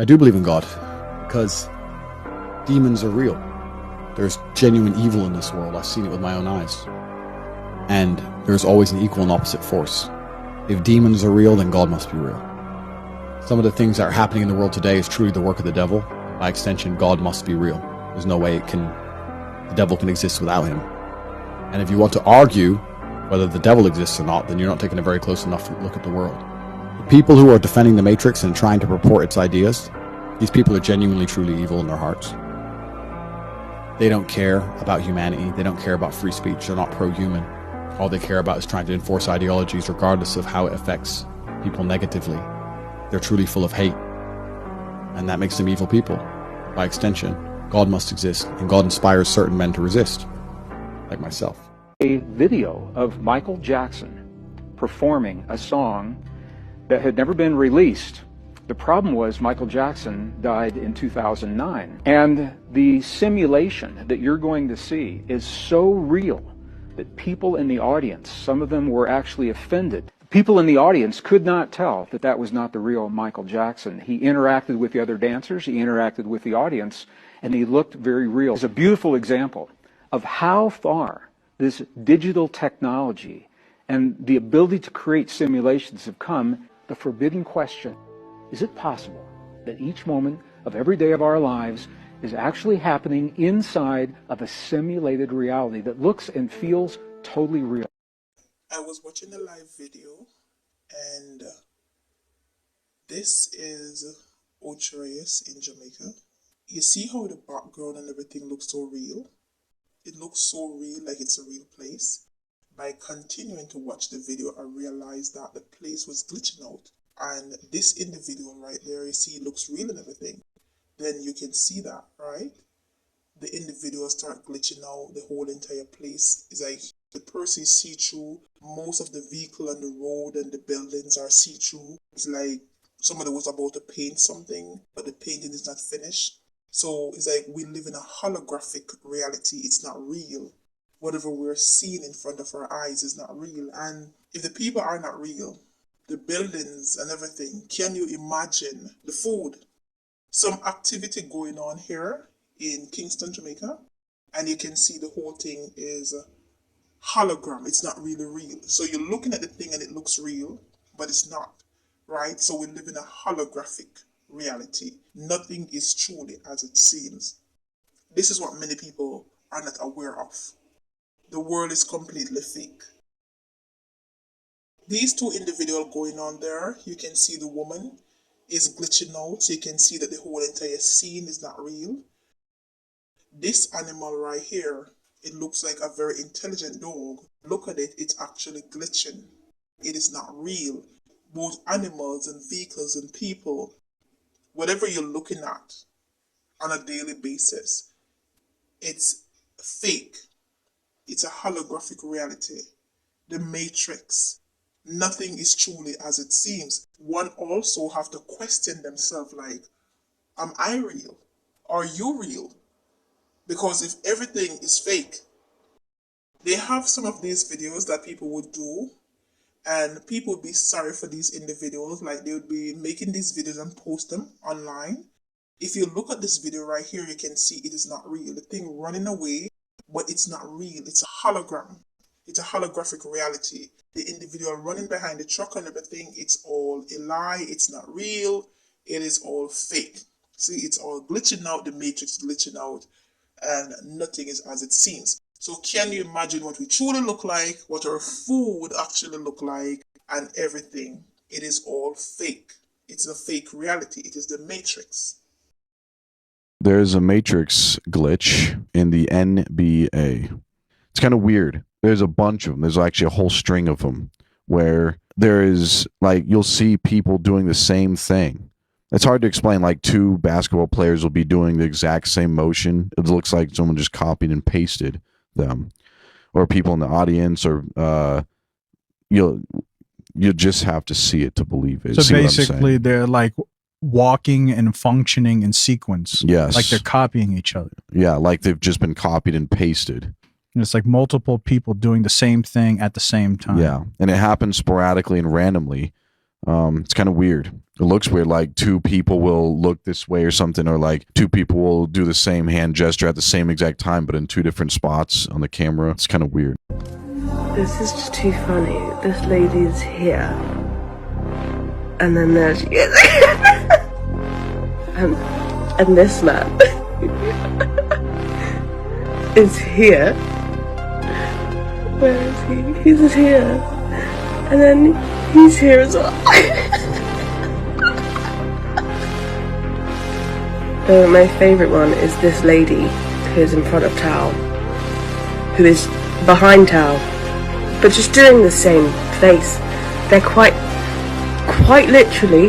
I do believe in God because demons are real. There's genuine evil in this world. I've seen it with my own eyes. And there's always an equal and opposite force. If demons are real, then God must be real. Some of the things that are happening in the world today is truly the work of the devil. By extension, God must be real. There's no way the devil can exist without him. And if you want to argue whether the devil exists or not, then you're not taking a very close enough look at the world. The people who are defending the Matrix and trying to purport its ideas, these people are genuinely, truly evil in their hearts. They don't care about humanity. They don't care about free speech. They're not pro-human. All they care about is trying to enforce ideologies regardless of how it affects people negatively. They're truly full of hate. And that makes them evil people. By extension, God must exist, and God inspires certain men to resist, like myself. A video of Michael Jackson performing a song that had never been released. The problem was Michael Jackson died in 2009. And the simulation that you're going to see is so real that people in the audience, some of them were actually offended. People in the audience could not tell that that was not the real Michael Jackson. He interacted with the other dancers, he interacted with the audience, and he looked very real. It's a beautiful example of how far this digital technology and the ability to create simulations have come. The forbidden question: is it possible that each moment of every day of our lives is actually happening inside of a simulated reality that looks and feels totally real? I was watching the live video, and this is Ocho Reyes in Jamaica. You see how the background and everything looks so real? It looks so real, like it's a real place. By continuing to watch the video, I realized that the place was glitching out. And this individual right there, you see, looks real and everything. Then you can see that, right? The individual start glitching out. The whole entire place is like the person is see-through. Most of the vehicle on the road and the buildings are see-through. It's like somebody was about to paint something, but the painting is not finished. So it's like we live in a holographic reality. It's not real. Whatever we're seeing in front of our eyes is not real. And if the people are not real, the buildings and everything, can you imagine the food? Some activity going on here in Kingston, Jamaica, and you can see the whole thing is a hologram. It's not really real. So you're looking at the thing and it looks real, but it's not, right? So we live in a holographic reality. Nothing is truly as it seems. This is what many people are not aware of. The world is completely fake. These two individuals going on there, you can see the woman is glitching out. So you can see that the whole entire scene is not real. This animal right here, it looks like a very intelligent dog. Look at it, it's actually glitching. It is not real. Both animals and vehicles and people, whatever you're looking at on a daily basis, it's fake. It's a holographic reality. The Matrix. Nothing is truly as it seems. One also have to question themselves like, am I real? Are you real? Because if everything is fake, they have some of these videos that people would do, and people would be sorry for these individuals. Like they would be making these videos and post them online. If you look at this video right here, you can see it is not real. The thing running away, but it's not real. It's a hologram. It's a holographic reality. The individual running behind the truck and everything, it's all a lie. It's not real. It is all fake. See, it's all glitching out, the Matrix glitching out, and nothing is as it seems. So can you imagine what we truly look like, what our food actually look like, and everything? It is all fake. It's a fake reality. It is the Matrix. There's a Matrix glitch in the NBA. It's kind of weird. There's a bunch of them. There's actually a whole string of them where there is, like, you'll see people doing the same thing. It's hard to explain. Like, two basketball players will be doing the exact same motion. It looks like someone just copied and pasted them. Or people in the audience, or you'll just have to see it to believe it. So basically, they're like walking and functioning in sequence. Yes. Like they're copying each other. Yeah, like they've just been copied and pasted. And it's like multiple people doing the same thing at the same time. Yeah, and it happens sporadically and randomly. It's kind of weird. It looks weird, like two people will look this way or something, or like two people will do the same hand gesture at the same exact time, but in two different spots on the camera. It's kind of weird. This is just too funny. This lady's here. And then there she is. and this man is here. Where is he? He's here. And then he's here as well. My favourite one is this lady who's in front of Tao, who is behind Tao, but just doing the same face. They're quite literally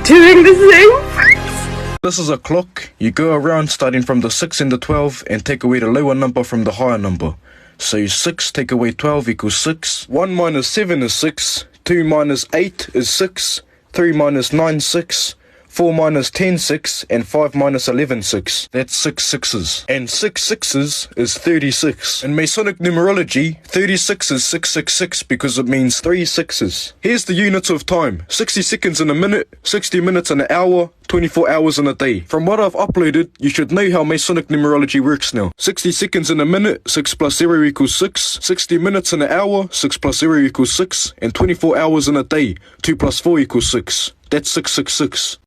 doing the same face. This is a clock. You go around starting from the 6 and the 12 and take away the lower number from the higher number. So 6 take away 12 equals 6. 1 minus 7 is 6. 2 minus 8 is 6. 3 minus 9 6. 4 minus 10, 6, and 5 minus 11, 6. That's 6 sixes. And 6 sixes is 36. In Masonic numerology, 36 is 666 because it means 3 sixes. Here's the units of time. 60 seconds in a minute, 60 minutes in an hour, 24 hours in a day. From what I've uploaded, you should know how Masonic numerology works now. 60 seconds in a minute, 6 plus 0 equals 6. 60 minutes in an hour, 6 plus 0 equals 6. And 24 hours in a day, 2 plus 4 equals 6. That's 666.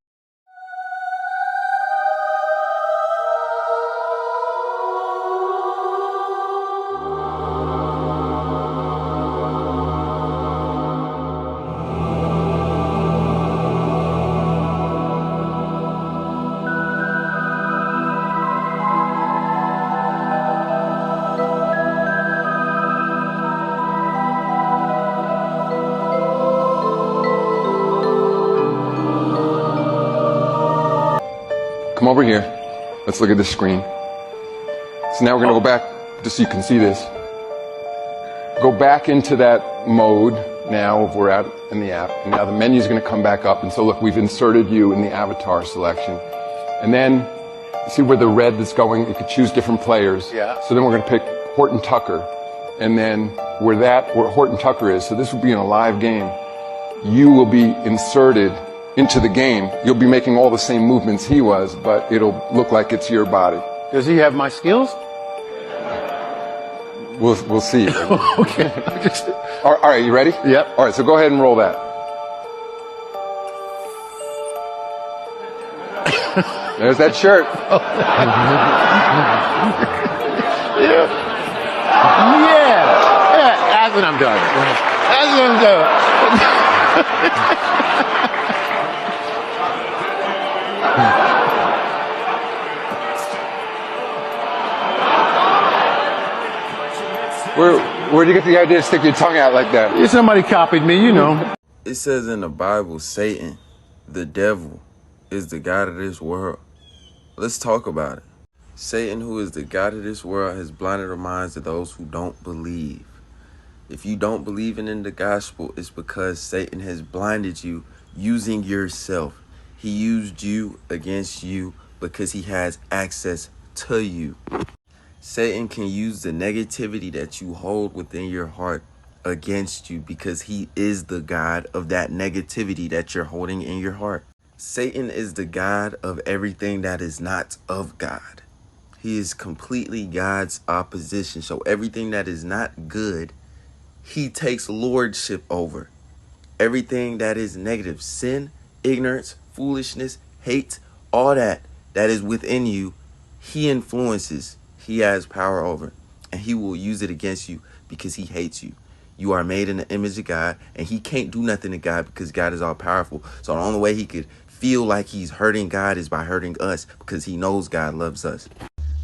Come over here. Let's look at this screen. So now we're going to go back, just so you can see this. Go back into that mode now if we're out in the app. And now the menu is going to come back up. And so look, we've inserted you in the avatar selection. And then, see where the red is going? You could choose different players. Yeah. So then we're going to pick Horton Tucker. And then where Horton Tucker is, so this will be in a live game, you will be inserted into the game. You'll be making all the same movements he was, but it'll look like it's your body. Does he have my skills? We'll see. Okay. All right, you ready? Yep. All right, so go ahead and roll that. There's that shirt. Yeah, that's what I'm doing. That's what I'm doing. Where'd you get the idea to stick your tongue out like that? Yeah, somebody copied me, you know. It says in the Bible, Satan, the devil, is the god of this world. Let's talk about it. Satan, who is the god of this world, has blinded the minds of those who don't believe. If you don't believe in the gospel, it's because Satan has blinded you using yourself. He used you against you because he has access to you. Satan can use the negativity that you hold within your heart against you because he is the god of that negativity that you're holding in your heart. Satan is the god of everything that is not of God. He is completely God's opposition. So everything that is not good, he takes lordship over. Everything that is negative, sin, ignorance, foolishness, hate, all that is within you, he influences. He has power over, and he will use it against you because he hates you. You are made in the image of God, and he can't do nothing to God because God is all powerful. So the only way he could feel like he's hurting God is by hurting us because he knows God loves us.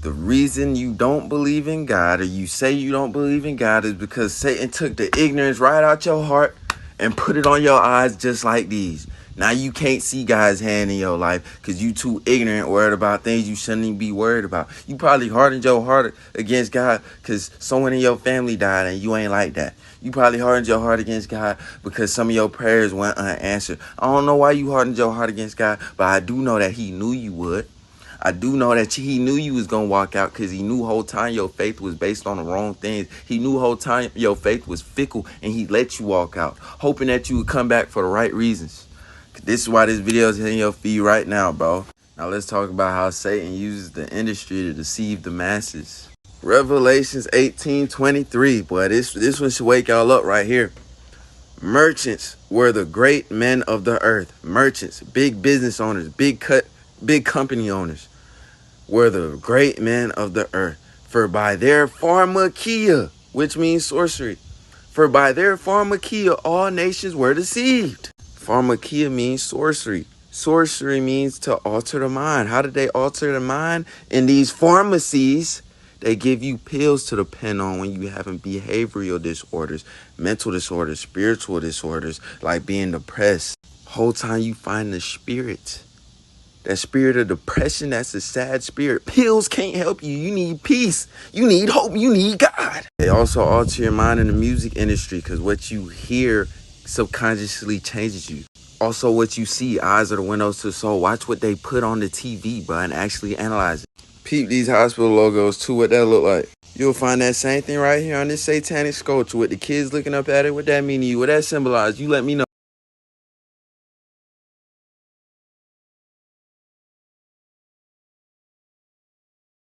The reason you don't believe in God, or you say you don't believe in God, is because Satan took the ignorance right out your heart and put it on your eyes just like these. Now you can't see God's hand in your life because you too ignorant, worried about things you shouldn't even be worried about. You probably hardened your heart against God because someone in your family died and you ain't like that. You probably hardened your heart against God because some of your prayers went unanswered. I don't know why you hardened your heart against God, but I do know that he knew you would. I do know that he knew you was gonna walk out because he knew whole time your faith was based on the wrong things. He knew whole time your faith was fickle, and he let you walk out, hoping that you would come back for the right reasons. This is why this video is hitting your feed right now, bro. Now let's talk about how Satan uses the industry to deceive the masses. Revelations 18:23, boy, this one should wake y'all up right here. Merchants were the great men of the earth. Merchants, big business owners, big company owners were the great men of the earth. For by their pharmakia, which means sorcery, for by their pharmakia all nations were deceived. Pharmakia means sorcery. Sorcery means to alter the mind. How did they alter the mind? In these pharmacies, they give you pills to depend on when you having behavioral disorders, mental disorders, spiritual disorders, like being depressed. Whole time you find the spirit. That spirit of depression, that's a sad spirit. Pills can't help you. You need peace. You need hope. You need God. They also alter your mind in the music industry because what you hear subconsciously changes you. Also, what you see, eyes are the windows to the soul. Watch what they put on the TV, bro, and actually analyze it. Peep these hospital logos too, what that look like. You'll find that same thing right here on this satanic sculpture with the kids looking up at it. What that mean to you? What that symbolize? You let me know.